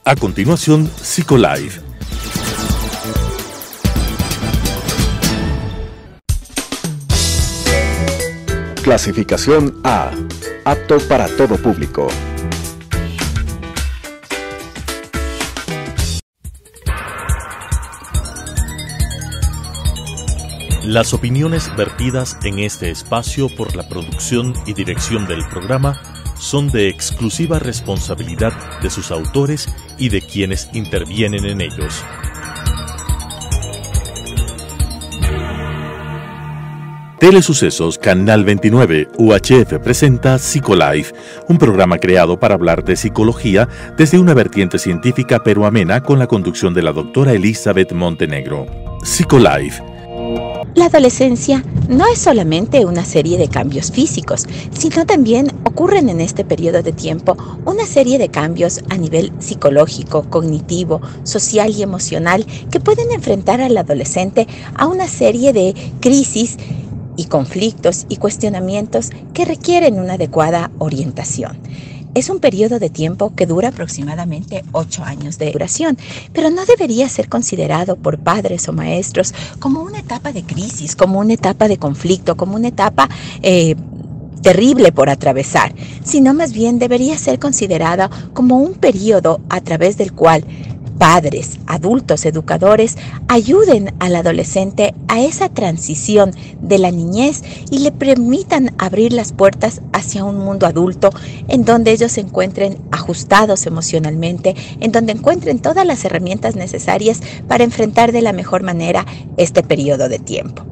A continuación, Psicolife. Clasificación A. Apto para todo público. Las opiniones vertidas en este espacio por la producción y dirección del programa son de exclusiva responsabilidad de sus autores y de quienes intervienen en ellos. Telesucesos Canal 29 UHF presenta Psicolife, un programa creado para hablar de psicología desde una vertiente científica pero amena con la conducción de la doctora Elizabeth Montenegro. Psicolife. La adolescencia no es solamente una serie de cambios físicos, sino también ocurren en este periodo de tiempo una serie de cambios a nivel psicológico, cognitivo, social y emocional que pueden enfrentar al adolescente a una serie de crisis y conflictos y cuestionamientos que requieren una adecuada orientación. Es un periodo de tiempo que dura aproximadamente 8 años de duración, pero no debería ser considerado por padres o maestros como una etapa de crisis, como una etapa de conflicto, como una etapa terrible por atravesar, sino más bien debería ser considerada como un periodo a través del cual padres, adultos, educadores ayuden al adolescente a esa transición de la niñez y le permitan abrir las puertas hacia un mundo adulto en donde ellos se encuentren ajustados emocionalmente, en donde encuentren todas las herramientas necesarias para enfrentar de la mejor manera este periodo de tiempo.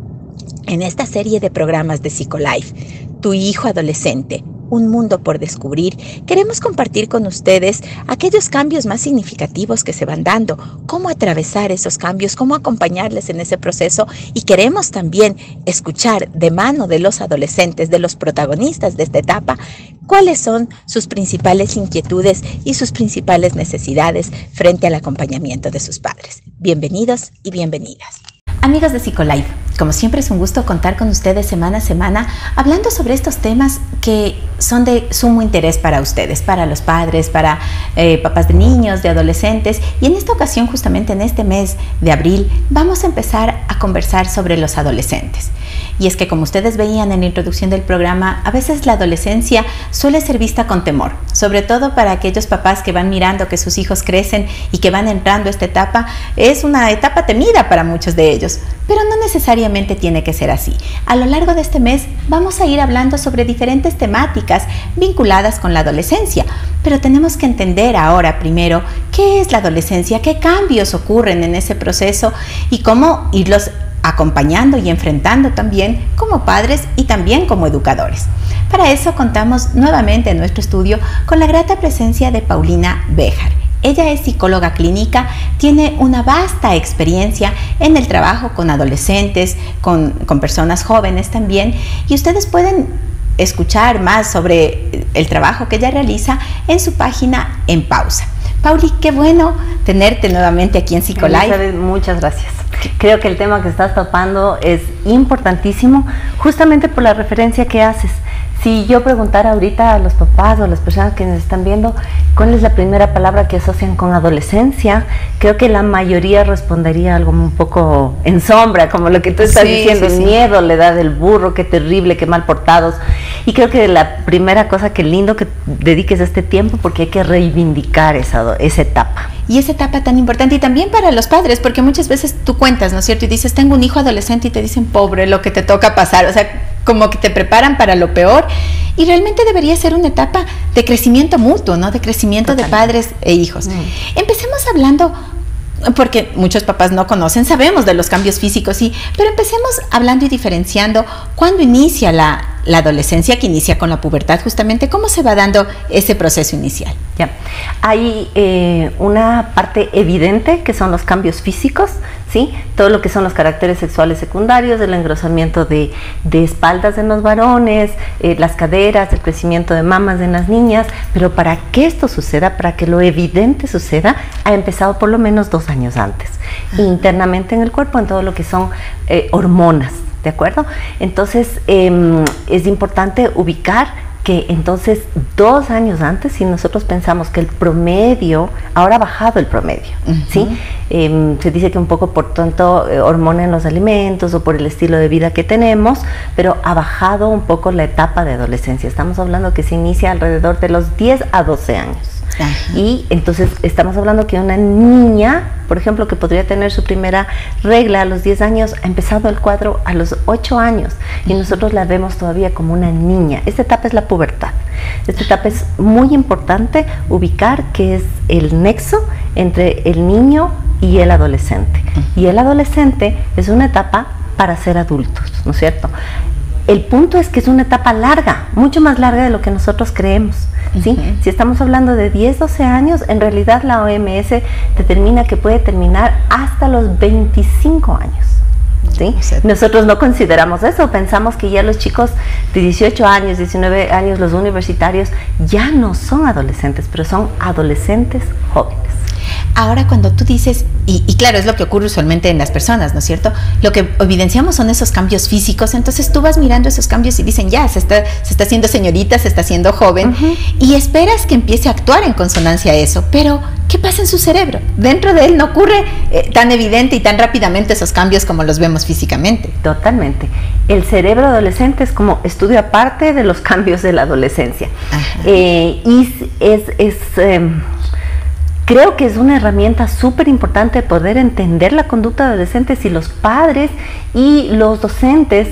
En esta serie de programas de Psicolife, Tu hijo adolescente, un mundo por descubrir, queremos compartir con ustedes aquellos cambios más significativos que se van dando, cómo atravesar esos cambios, cómo acompañarles en ese proceso, y queremos también escuchar de mano de los adolescentes, de los protagonistas de esta etapa, cuáles son sus principales inquietudes y sus principales necesidades frente al acompañamiento de sus padres. Bienvenidos y bienvenidas. Amigos de Psicolife, como siempre es un gusto contar con ustedes semana a semana hablando sobre estos temas que son de sumo interés para ustedes, para los padres, para papás de niños, de adolescentes, y en esta ocasión, justamente en este mes de abril, vamos a empezar a conversar sobre los adolescentes. Y es que, como ustedes veían en la introducción del programa, a veces la adolescencia suele ser vista con temor, sobre todo para aquellos papás que van mirando que sus hijos crecen y que van entrando a esta etapa. Es una etapa temida para muchos de ellos, pero no necesariamente tiene que ser así. A lo largo de este mes vamos a ir hablando sobre diferentes temáticas vinculadas con la adolescencia, pero tenemos que entender ahora primero qué es la adolescencia, qué cambios ocurren en ese proceso y cómo irlos acompañando y enfrentando también como padres y también como educadores. Para eso contamos nuevamente en nuestro estudio con la grata presencia de Paulina Béjar. Ella es psicóloga clínica, tiene una vasta experiencia en el trabajo con adolescentes, con personas jóvenes también, y ustedes pueden escuchar más sobre el trabajo que ella realiza en su página En Pausa. Pauli, qué bueno tenerte nuevamente aquí en Psicolife. Elizabeth, muchas gracias. Creo que el tema que estás topando es importantísimo, justamente por la referencia que haces. Si yo preguntara ahorita a los papás o a las personas que nos están viendo cuál es la primera palabra que asocian con adolescencia, creo que la mayoría respondería algo un poco en sombra, como lo que tú estás diciendo, el miedo, la edad del burro, qué terrible, qué mal portados. Y creo que la primera cosa, qué lindo que dediques este tiempo, porque hay que reivindicar esa etapa. Y esa etapa tan importante, y también para los padres, porque muchas veces tú cuentas, ¿no es cierto? Y dices, tengo un hijo adolescente, y te dicen, pobre, lo que te toca pasar, o sea, como que te preparan para lo peor, y realmente debería ser una etapa de crecimiento mutuo, ¿no? De crecimiento de padres e hijos. Empecemos hablando, porque muchos papás no conocen, sabemos de los cambios físicos, sí, pero empecemos hablando y diferenciando cuándo inicia la adolescencia, que inicia con la pubertad, justamente, cómo se va dando ese proceso inicial. Ya. Hay una parte evidente que son los cambios físicos, ¿sí? Todo lo que son los caracteres sexuales secundarios, el engrosamiento de espaldas en los varones, las caderas, el crecimiento de mamas en las niñas, pero para que esto suceda, para que lo evidente suceda, ha empezado por lo menos 2 años antes, internamente en el cuerpo, en todo lo que son hormonas, ¿de acuerdo? Entonces, es importante ubicar que entonces 2 años antes, si nosotros pensamos que el promedio, ahora ha bajado el promedio, ¿sí? Se dice que un poco por tanto hormona en los alimentos o por el estilo de vida que tenemos, pero ha bajado un poco la etapa de adolescencia. Estamos hablando que se inicia alrededor de los 10 a 12 años. Y entonces estamos hablando que una niña, por ejemplo, que podría tener su primera regla a los 10 años, ha empezado el cuadro a los 8 años y nosotros la vemos todavía como una niña. Esta etapa es la pubertad. Esta etapa es muy importante ubicar, que es el nexo entre el niño y el adolescente. Y el adolescente es una etapa para ser adultos, ¿no es cierto? El punto es que es una etapa larga, mucho más larga de lo que nosotros creemos, ¿sí? Si estamos hablando de 10, 12 años, en realidad la OMS determina que puede terminar hasta los 25 años. ¿Sí? Nosotros no consideramos eso, pensamos que ya los chicos de 18 años, 19 años, los universitarios, ya no son adolescentes, pero son adolescentes jóvenes. Ahora cuando tú dices, y claro, es lo que ocurre usualmente en las personas, ¿no es cierto? Lo que evidenciamos son esos cambios físicos, entonces tú vas mirando esos cambios y dicen, ya, se está haciendo señorita, se está haciendo joven, y esperas que empiece a actuar en consonancia a eso, pero ¿qué pasa en su cerebro? Dentro de él no ocurre tan evidente y tan rápidamente esos cambios como los vemos físicamente. Totalmente. El cerebro adolescente es como estudio aparte de los cambios de la adolescencia. Creo que es una herramienta súper importante poder entender la conducta adolescente si los padres y los docentes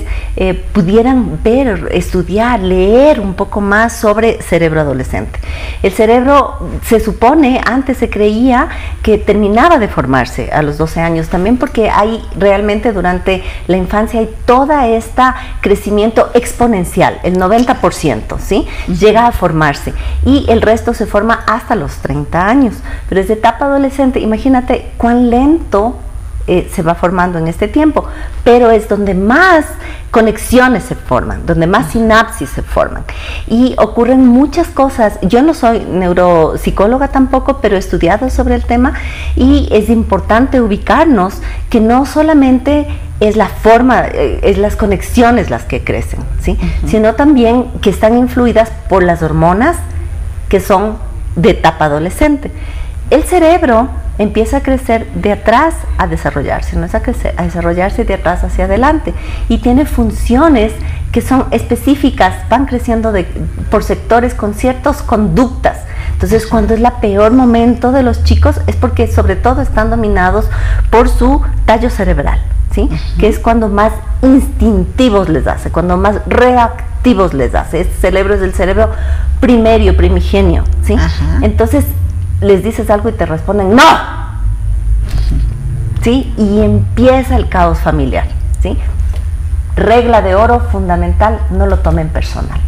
pudieran ver, estudiar, leer un poco más sobre cerebro adolescente. El cerebro, se supone, antes se creía que terminaba de formarse a los 12 años, también porque hay realmente durante la infancia hay toda esta crecimiento exponencial, el 90%, ¿sí? Llega a formarse y el resto se forma hasta los 30 años. Pero desde etapa adolescente, imagínate cuán lento se va formando en este tiempo, pero es donde más conexiones se forman, donde más sinapsis se forman y ocurren muchas cosas. Yo no soy neuropsicóloga tampoco, pero he estudiado sobre el tema y es importante ubicarnos que no solamente es la forma, es las conexiones las que crecen, ¿sí? Sino también que están influidas por las hormonas que son de etapa adolescente. El cerebro empieza a crecer de atrás a desarrollarse, no es a crecer, a desarrollarse de atrás hacia adelante, y tiene funciones que son específicas, van creciendo por sectores con ciertas conductas. Entonces, cuando es la peor momento de los chicos es porque sobre todo están dominados por su tallo cerebral, ¿sí? Que es cuando más instintivos les hace, cuando más reactivos les hace. Este cerebro es el cerebro primigenio, ¿sí? Entonces, les dices algo y te responden ¡no! ¿Sí? Y empieza el caos familiar, ¿sí? Regla de oro fundamental, no lo tomen personal,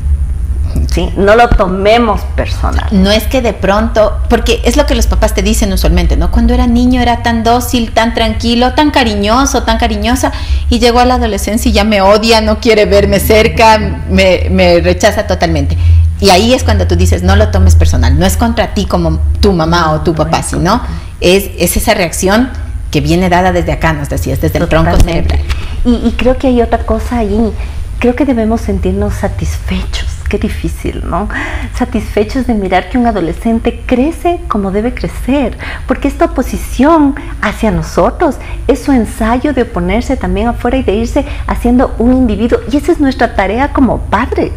¿sí? No lo tomemos personal. No es que de pronto, porque es lo que los papás te dicen usualmente, ¿no? Cuando era niño era tan dócil, tan tranquilo, tan cariñoso, tan cariñosa, y llegó a la adolescencia y ya me odia, no quiere verme cerca, me rechaza totalmente. Y ahí es cuando tú dices, no lo tomes personal, no es contra ti como tu mamá o tu papá, sino es esa reacción que viene dada desde acá, nos decías, desde el tronco cerebral. Y creo que hay otra cosa ahí, creo que debemos sentirnos satisfechos, qué difícil, ¿no? Satisfechos de mirar que un adolescente crece como debe crecer, porque esta oposición hacia nosotros es su ensayo de oponerse también afuera y de irse haciendo un individuo, y esa es nuestra tarea como padres,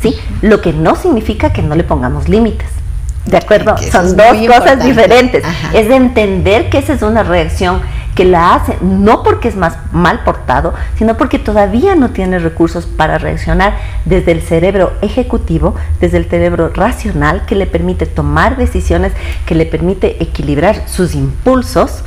¿sí? Lo que no significa que no le pongamos límites, ¿de acuerdo? Son dos cosas diferentes. Es de entender que esa es una reacción que la hace, no porque es más mal portado, sino porque todavía no tiene recursos para reaccionar desde el cerebro ejecutivo, desde el cerebro racional, que le permite tomar decisiones, que le permite equilibrar sus impulsos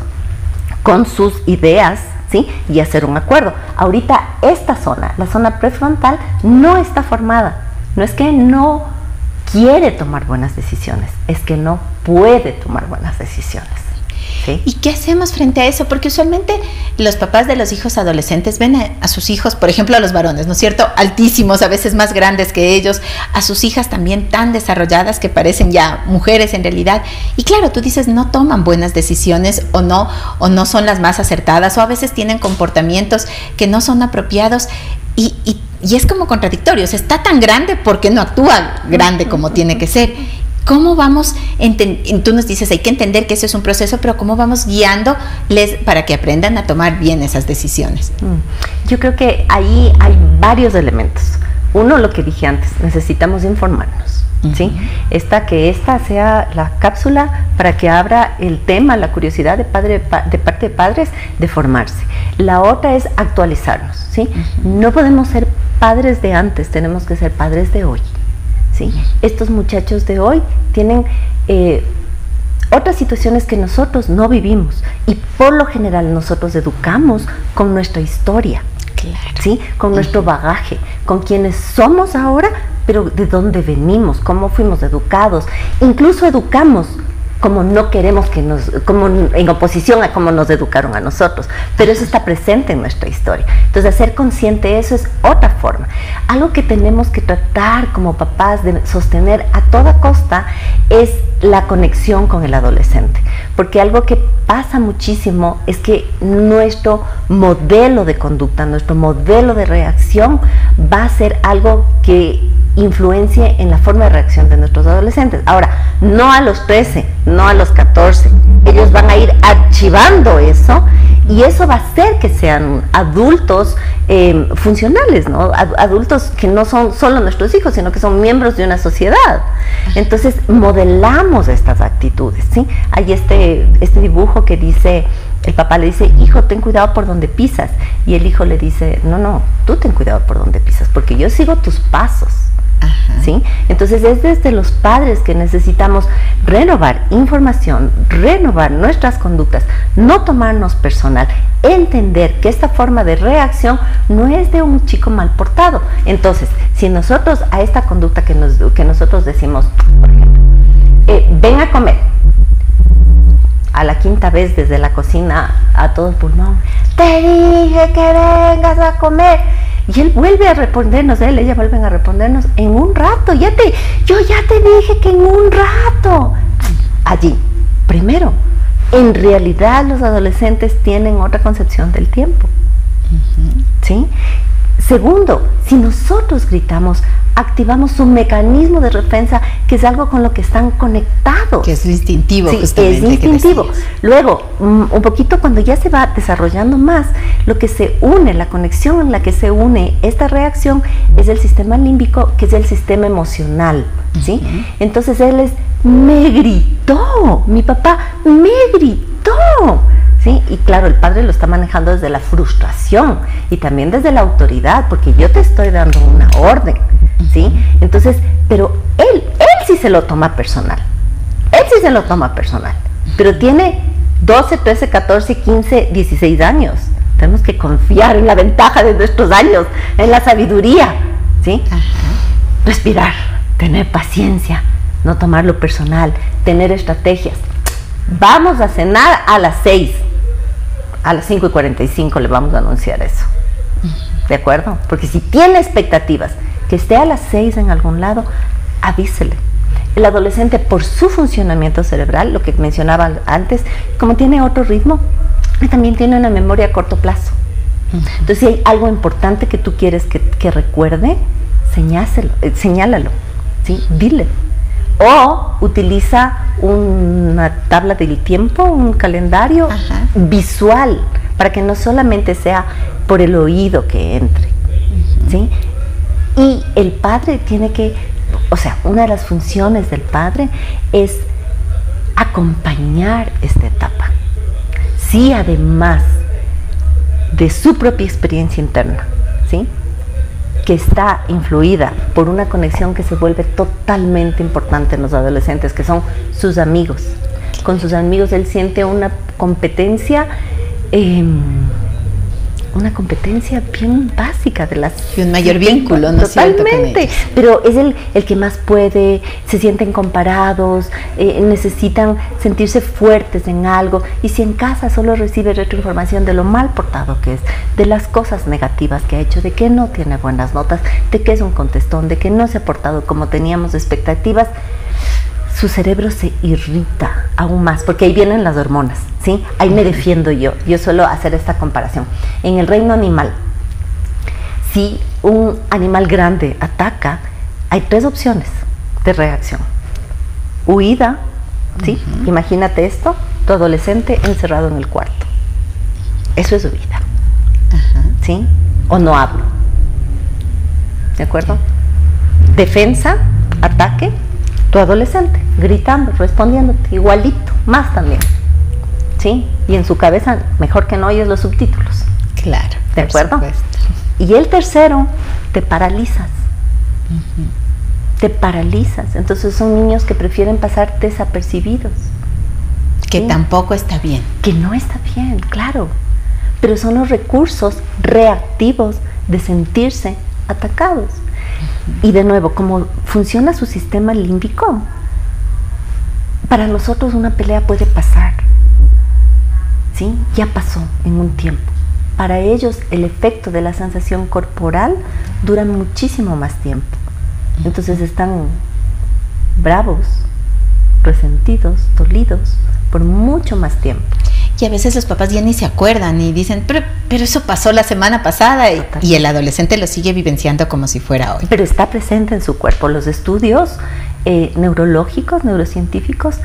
con sus ideas, ¿sí? Y hacer un acuerdo. Ahorita esta zona, la zona prefrontal, no está formada. No es que no quiere tomar buenas decisiones, es que no puede tomar buenas decisiones. ¿Sí? ¿Y qué hacemos frente a eso? Porque usualmente los papás de los hijos adolescentes ven a sus hijos, por ejemplo a los varones, ¿no es cierto? Altísimos, a veces más grandes que ellos, a sus hijas también tan desarrolladas que parecen ya mujeres en realidad. Y claro, tú dices, no toman buenas decisiones o no son las más acertadas, o a veces tienen comportamientos que no son apropiados. Y y es como contradictorio, o sea, está tan grande porque no actúa grande como tiene que ser. ¿Cómo vamos, tú nos dices, hay que entender que eso es un proceso, pero cómo vamos guiándoles para que aprendan a tomar bien esas decisiones? Yo creo que ahí hay varios elementos. Uno, lo que dije antes, necesitamos informarnos, ¿sí? Que esta sea la cápsula para que abra el tema, la curiosidad de parte de padres de formarse. La otra es actualizarnos, ¿sí? No podemos ser padres de antes, tenemos que ser padres de hoy, ¿sí? Estos muchachos de hoy tienen otras situaciones que nosotros no vivimos, y por lo general nosotros educamos con nuestra historia. Claro. ¿Sí? Con nuestro bagaje, con quienes somos ahora, pero de dónde venimos, cómo fuimos educados. Incluso educamos como no queremos como en oposición a cómo nos educaron a nosotros, pero eso está presente en nuestra historia. Entonces, hacer consciente de eso es otra forma. Algo que tenemos que tratar como papás de sostener a toda costa es la conexión con el adolescente, porque algo que pasa muchísimo es que nuestro modelo de conducta, nuestro modelo de reacción va a ser algo que influencie en la forma de reacción de nuestros adolescentes. Ahora, no a los 13, no a los 14, ellos van a ir archivando eso, y eso va a hacer que sean adultos funcionales, ¿no? Adultos que no son solo nuestros hijos, sino que son miembros de una sociedad. Entonces, modelamos estas actitudes, ¿sí? Hay este dibujo que dice, el papá le dice, hijo, ten cuidado por donde pisas, y el hijo le dice, no, tú ten cuidado por donde pisas, porque yo sigo tus pasos. ¿Sí? Entonces es desde los padres que necesitamos renovar información, renovar nuestras conductas, no tomarnos personal, entender que esta forma de reacción no es de un chico mal portado. Entonces, si nosotros a esta conducta que nosotros decimos, por ejemplo, ven a comer, a la quinta vez desde la cocina a todo pulmón, te dije que vengas a comer. Y él vuelve a respondernos, ella vuelven a respondernos, en un rato, yo ya te dije que en un rato. Allí, primero, en realidad los adolescentes tienen otra concepción del tiempo, ¿sí? Segundo, si nosotros gritamos, activamos su mecanismo de defensa, que es algo con lo que están conectados. Que es instintivo, sí, justamente. Es instintivo. Luego, un poquito cuando ya se va desarrollando más, lo que se une, la conexión en la que se une esta reacción es el sistema límbico, que es el sistema emocional, ¿sí? Entonces me gritó, mi papá me gritó. ¿Sí? Y claro, el padre lo está manejando desde la frustración y también desde la autoridad, porque yo te estoy dando una orden, ¿sí? Entonces, pero él sí se lo toma personal, pero tiene 12, 13, 14, 15, 16 años. Tenemos que confiar en la ventaja de nuestros años, en la sabiduría, ¿sí? Respirar, tener paciencia, no tomarlo personal, tener estrategias. Vamos a cenar a las 6. A las 5:45 le vamos a anunciar eso. ¿De acuerdo? Porque si tiene expectativas que esté a las 6 en algún lado, avísele. El adolescente, por su funcionamiento cerebral, lo que mencionaba antes, como tiene otro ritmo, también tiene una memoria a corto plazo. Entonces, si hay algo importante que tú quieres que recuerde, señálalo, ¿sí? Dile. O utiliza una tabla del tiempo, un calendario visual, para que no solamente sea por el oído que entre, ¿sí? Y el padre tiene que, una de las funciones del padre es acompañar esta etapa. Sí, además de su propia experiencia interna, ¿sí?, que está influida por una conexión que se vuelve totalmente importante en los adolescentes, que son sus amigos. Con sus amigos él siente una competencia bien básica de las... Y un mayor vínculo, ¿no es cierto? Totalmente, pero es el que más puede, se sienten comparados, necesitan sentirse fuertes en algo, y si en casa solo recibe retroinformación de lo mal portado que es, de las cosas negativas que ha hecho, de que no tiene buenas notas, de que es un contestón, de que no se ha portado como teníamos expectativas, su cerebro se irrita aún más, porque ahí vienen las hormonas, ¿sí? Ahí me defiendo yo suelo hacer esta comparación. En el reino animal, si un animal grande ataca, hay 3 opciones de reacción. Huida, ¿sí? Imagínate esto, tu adolescente encerrado en el cuarto. Eso es huida, ¿sí? O no hablo, ¿de acuerdo? Defensa, ataque, tu adolescente gritando, respondiéndote, igualito, más también, ¿sí? Y en su cabeza, mejor que no oyes los subtítulos. Claro, ¿de acuerdo? Y el tercero, te paralizas. Te paralizas. Entonces son niños que prefieren pasar desapercibidos. Que ¿sí? tampoco está bien. Que no está bien, claro. Pero son los recursos reactivos de sentirse atacados. Y de nuevo, como funciona su sistema límbico, para nosotros una pelea puede pasar. ¿Sí? Ya pasó en un tiempo. Para ellos el efecto de la sensación corporal dura muchísimo más tiempo. Entonces están bravos, resentidos, dolidos por mucho más tiempo. Y a veces los papás ya ni se acuerdan y dicen, pero eso pasó la semana pasada, y el adolescente lo sigue vivenciando como si fuera hoy. Pero está presente en su cuerpo. Los estudios neurológicos, neurocientíficos,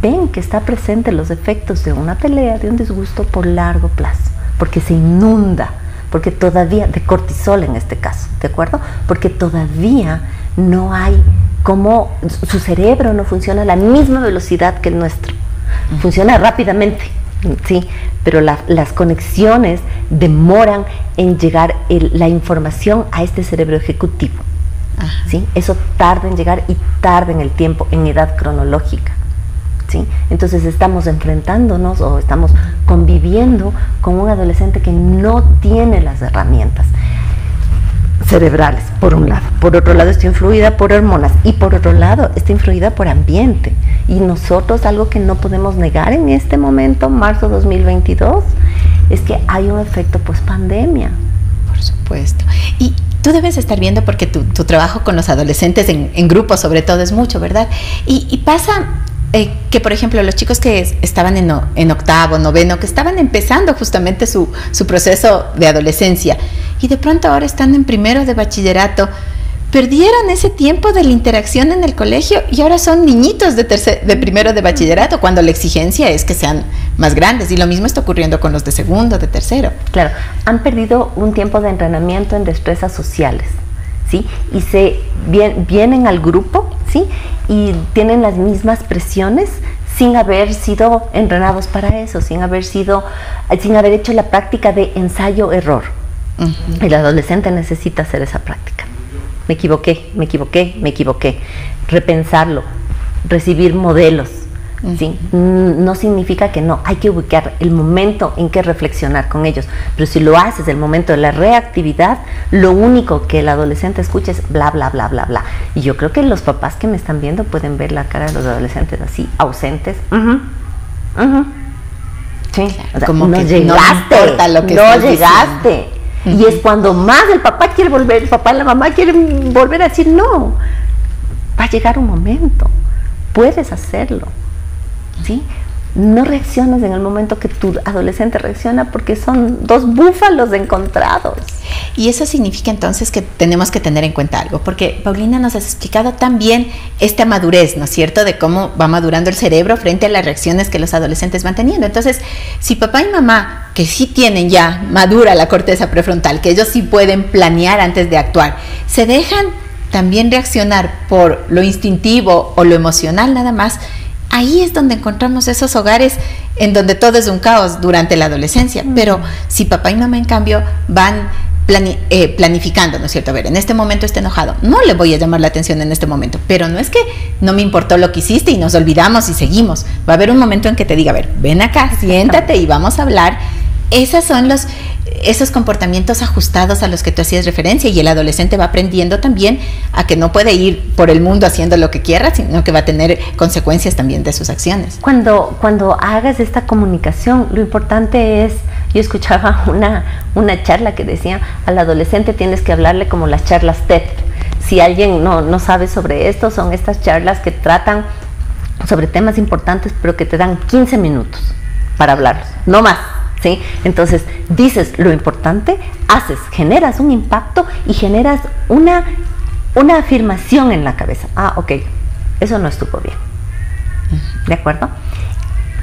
ven que está presente los efectos de una pelea, de un disgusto por largo plazo, porque se inunda, porque todavía, de cortisol en este caso, ¿de acuerdo? Porque todavía no hay, como su cerebro no funciona a la misma velocidad que el nuestro, funciona rápidamente, sí, pero las conexiones demoran en llegar la información a este cerebro ejecutivo, ¿sí? Eso tarda en llegar y tarda en el tiempo, en edad cronológica. ¿Sí? Entonces estamos enfrentándonos o estamos conviviendo con un adolescente que no tiene las herramientas cerebrales, por un lado. Por otro lado, está influida por hormonas y por otro lado, está influida por ambiente. Y nosotros, algo que no podemos negar en este momento, marzo 2022, es que hay un efecto post-pandemia. Por supuesto. Y tú debes estar viendo, porque tu trabajo con los adolescentes en grupos sobre todo es mucho, ¿verdad? Y pasa... que por ejemplo los chicos que estaban en octavo, noveno, que estaban empezando justamente su proceso de adolescencia y de pronto ahora están en primero de bachillerato, perdieron ese tiempo de la interacción en el colegio y ahora son niñitos de primero de bachillerato, cuando la exigencia es que sean más grandes, y lo mismo está ocurriendo con los de segundo, de tercero. Claro, han perdido un tiempo de entrenamiento en destrezas sociales, ¿sí? Y vienen al grupo, ¿sí? Y tienen las mismas presiones sin haber sido entrenados para eso, sin haber hecho la práctica de ensayo-error. El adolescente necesita hacer esa práctica. Me equivoqué. Repensarlo, recibir modelos. ¿Sí? No significa que no, hay que ubicar el momento en que reflexionar con ellos, pero si lo haces el momento de la reactividad, lo único que el adolescente escucha es bla, bla, bla, bla, bla. Y yo creo que los papás que me están viendo pueden ver la cara de los adolescentes así, ausentes. Sí, claro, o sea, como no que llegaste, no importa lo que no llegaste. Y es cuando más el papá quiere volver, el papá y la mamá quieren volver a decir no. Va a llegar un momento, puedes hacerlo. ¿Sí? No reacciones en el momento que tu adolescente reacciona, porque son dos búfalos encontrados. Y eso significa entonces que tenemos que tener en cuenta algo, porque Paulina nos has explicado también esta madurez, ¿no es cierto?, de cómo va madurando el cerebro frente a las reacciones que los adolescentes van teniendo. Entonces, si papá y mamá, que sí tienen ya madura la corteza prefrontal, que ellos sí pueden planear antes de actuar, se dejan también reaccionar por lo instintivo o lo emocional nada más, ahí es donde encontramos esos hogares en donde todo es un caos durante la adolescencia. Pero si papá y mamá en cambio van planificando, ¿no es cierto? A ver, en este momento está enojado, no le voy a llamar la atención en este momento, pero no es que no me importó lo que hiciste y nos olvidamos y seguimos. Va a haber un momento en que te diga, a ver, ven acá, siéntate y vamos a hablar. Esos son esos comportamientos ajustados a los que tú hacías referencia, y el adolescente va aprendiendo también a que no puede ir por el mundo haciendo lo que quiera, sino que va a tener consecuencias también de sus acciones. Cuando hagas esta comunicación, lo importante es, yo escuchaba una charla que decía, al adolescente tienes que hablarle como las charlas TED. Si alguien no sabe sobre esto, son estas charlas que tratan sobre temas importantes, pero que te dan 15 minutos para hablarlos, no más. ¿sí? Entonces, dices lo importante, haces, generas un impacto y generas una afirmación en la cabeza. Ah, ok, eso no estuvo bien. ¿De acuerdo?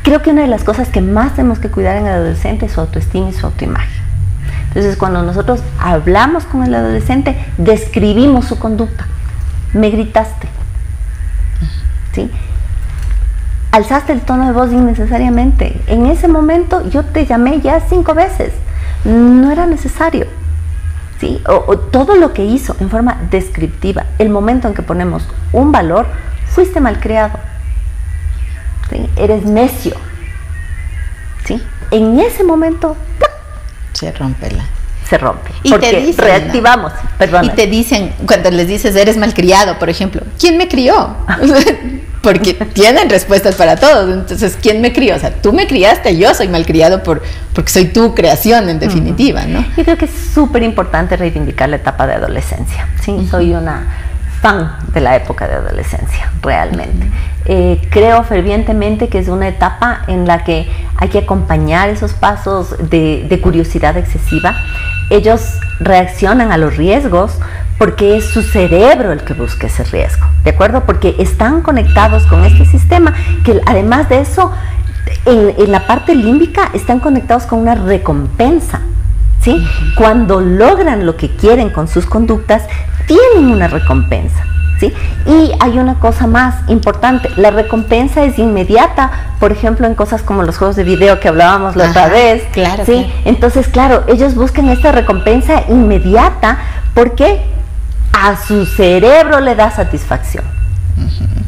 Creo que una de las cosas que más tenemos que cuidar en el adolescente es su autoestima y su autoimagen. Entonces, cuando nosotros hablamos con el adolescente, describimos su conducta. Me gritaste, ¿sí? Alzaste el tono de voz innecesariamente. En ese momento yo te llamé ya 5 veces. No era necesario, ¿sí? O todo lo que hizo en forma descriptiva. El momento en que ponemos un valor, fuiste malcriado, ¿sí? Eres necio, ¿sí? En ese momento se rompe. Y porque te dicen, reactivamos, ¿no? Perdona. Y te dicen, cuando les dices eres malcriado, por ejemplo, ¿quién me crió? Porque tienen respuestas para todo. Entonces, ¿quién me crió? O sea, tú me criaste, yo soy malcriado porque soy tu creación, en definitiva, ¿no? Yo creo que es súper importante reivindicar la etapa de adolescencia. Sí, soy una fan de la época de adolescencia, realmente. Creo fervientemente que es una etapa en la que hay que acompañar esos pasos de curiosidad excesiva. Ellos reaccionan a los riesgos porque es su cerebro el que busca ese riesgo, ¿de acuerdo? Porque están conectados con este sistema que, además de eso, en la parte límbica están conectados con una recompensa, ¿sí? Cuando logran lo que quieren con sus conductas, tienen una recompensa, ¿sí? Y hay una cosa más importante, la recompensa es inmediata, por ejemplo, en cosas como los juegos de video que hablábamos la otra vez, claro, ¿sí? Claro. Entonces, claro, ellos buscan esta recompensa inmediata porque a su cerebro le da satisfacción.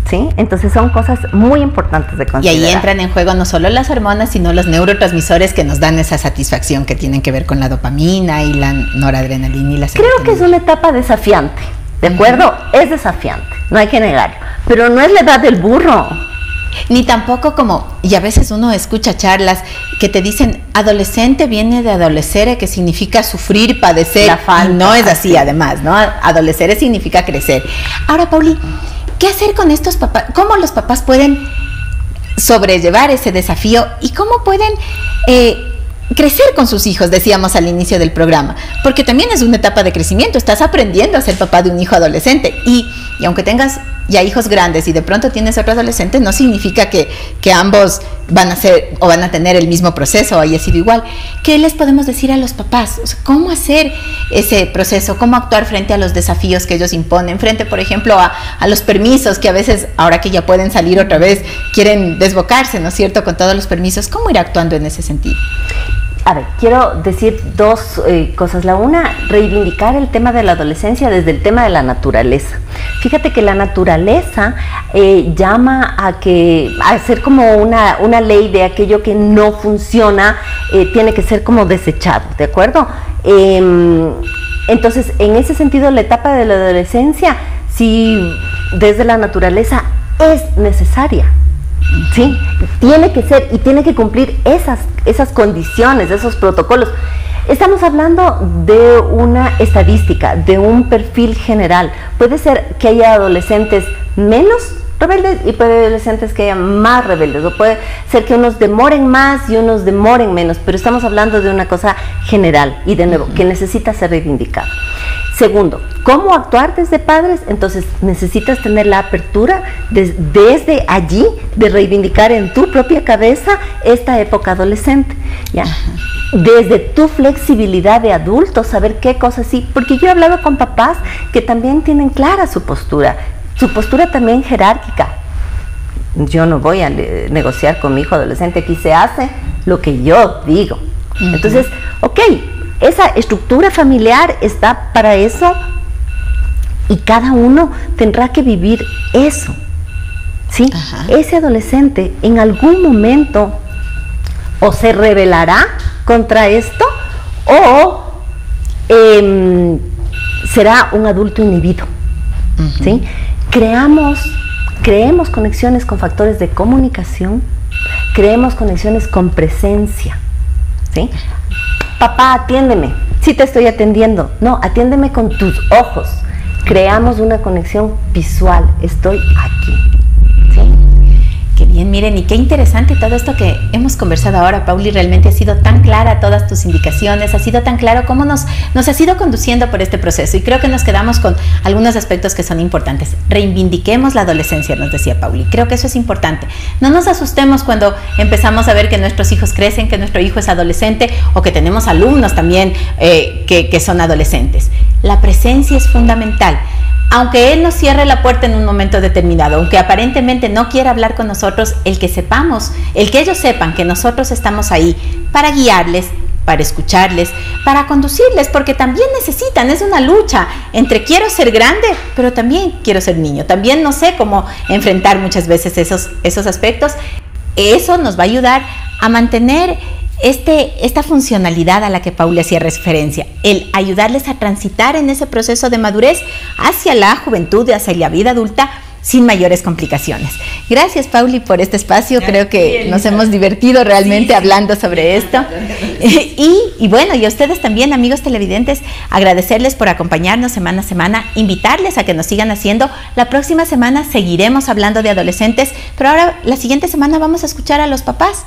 ¿Sí? Entonces son cosas muy importantes de considerar. Y ahí entran en juego no solo las hormonas, sino los neurotransmisores que nos dan esa satisfacción, que tienen que ver con la dopamina y la noradrenalina y la serotonina. Creo que es una etapa desafiante, ¿de acuerdo? Es desafiante, no hay que negarlo, pero no es la edad del burro. Ni tampoco como, y a veces uno escucha charlas que te dicen, adolescente viene de adolescere, que significa sufrir, padecer, la falta, y no es así además, ¿no? Adolescere significa crecer. Ahora, Pauli, ¿qué hacer con estos papás? ¿Cómo los papás pueden sobrellevar ese desafío y cómo pueden crecer con sus hijos? Decíamos al inicio del programa, porque también es una etapa de crecimiento, estás aprendiendo a ser papá de un hijo adolescente y aunque tengas ya hijos grandes y de pronto tienes otro adolescente, no significa que ambos van a ser o van a tener el mismo proceso o haya sido igual. ¿Qué les podemos decir a los papás? O sea, ¿cómo hacer ese proceso? ¿Cómo actuar frente a los desafíos que ellos imponen? Frente, por ejemplo, a los permisos que a veces, ahora que ya pueden salir otra vez, quieren desbocarse, ¿no es cierto?, con todos los permisos. ¿Cómo ir actuando en ese sentido? A ver, quiero decir dos cosas. La una, reivindicar el tema de la adolescencia desde el tema de la naturaleza. Fíjate que la naturaleza llama a ser como una ley de aquello que no funciona, tiene que ser como desechado, ¿de acuerdo? Entonces, en ese sentido, la etapa de la adolescencia, sí, desde la naturaleza es necesaria. Sí, tiene que ser y tiene que cumplir esas condiciones, esos protocolos. Estamos hablando de una estadística, de un perfil general. Puede ser que haya adolescentes menos rebeldes y puede haber adolescentes que haya más rebeldes, o puede ser que unos demoren más y unos demoren menos, pero estamos hablando de una cosa general y de nuevo, que necesita ser reivindicada. Segundo, ¿cómo actuar desde padres? Entonces necesitas tener la apertura desde allí de reivindicar en tu propia cabeza esta época adolescente, ¿ya? Desde tu flexibilidad de adulto, saber qué cosas sí, porque yo he hablado con papás que también tienen clara su postura también jerárquica. Yo no voy a negociar con mi hijo adolescente, aquí se hace lo que yo digo. Entonces, ok, esa estructura familiar está para eso y cada uno tendrá que vivir eso, ¿sí? Ese adolescente en algún momento o se rebelará contra esto o será un adulto inhibido, ¿sí? Creemos conexiones con factores de comunicación, creemos conexiones con presencia, ¿sí? Papá, atiéndeme. Sí te estoy atendiendo. No, atiéndeme con tus ojos. Creamos una conexión visual. Estoy aquí. ¿Sí? Qué Bien, miren, y qué interesante todo esto que hemos conversado ahora, Pauli. Realmente ha sido tan clara todas tus indicaciones, ha sido tan claro cómo nos has ido conduciendo por este proceso, y creo que nos quedamos con algunos aspectos que son importantes. Reivindiquemos la adolescencia, nos decía Pauli. Creo que eso es importante. No nos asustemos cuando empezamos a ver que nuestros hijos crecen, que nuestro hijo es adolescente, o que tenemos alumnos también que son adolescentes. La presencia es fundamental. Aunque él nos cierre la puerta en un momento determinado, aunque aparentemente no quiera hablar con nosotros, el que ellos sepan que nosotros estamos ahí para guiarles, para escucharles, para conducirles, porque también necesitan, es una lucha entre quiero ser grande, pero también quiero ser niño, también no sé cómo enfrentar muchas veces esos aspectos. Eso nos va a ayudar a mantener esta funcionalidad a la que Pauli hacía referencia, el ayudarles a transitar en ese proceso de madurez hacia la juventud y hacia la vida adulta sin mayores complicaciones. Gracias, Pauli, por este espacio. Creo que nos hemos divertido realmente hablando sobre esto. Y bueno, y a ustedes también, amigos televidentes, agradecerles por acompañarnos semana a semana, invitarles a que nos sigan haciendo. La próxima semana seguiremos hablando de adolescentes, pero ahora la siguiente semana vamos a escuchar a los papás.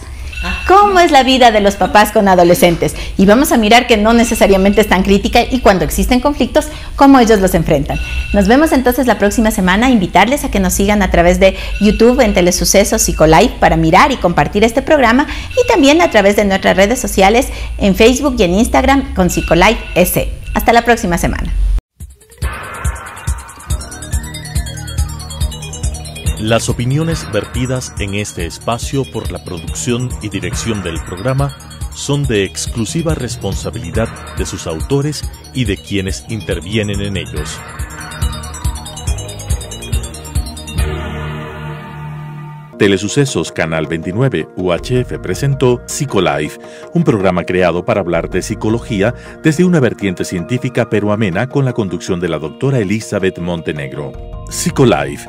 ¿Cómo es la vida de los papás con adolescentes? Y vamos a mirar que no necesariamente es tan crítica, y cuando existen conflictos, cómo ellos los enfrentan. Nos vemos entonces la próxima semana. Invitarles a que nos sigan a través de YouTube en Telesucesos Psicolife para mirar y compartir este programa, y también a través de nuestras redes sociales en Facebook y en Instagram con Psicolife S. Hasta la próxima semana. Las opiniones vertidas en este espacio por la producción y dirección del programa son de exclusiva responsabilidad de sus autores y de quienes intervienen en ellos. Telesucesos Canal 29 UHF presentó Psicolife, un programa creado para hablar de psicología desde una vertiente científica pero amena, con la conducción de la doctora Elizabeth Montenegro. Psicolife,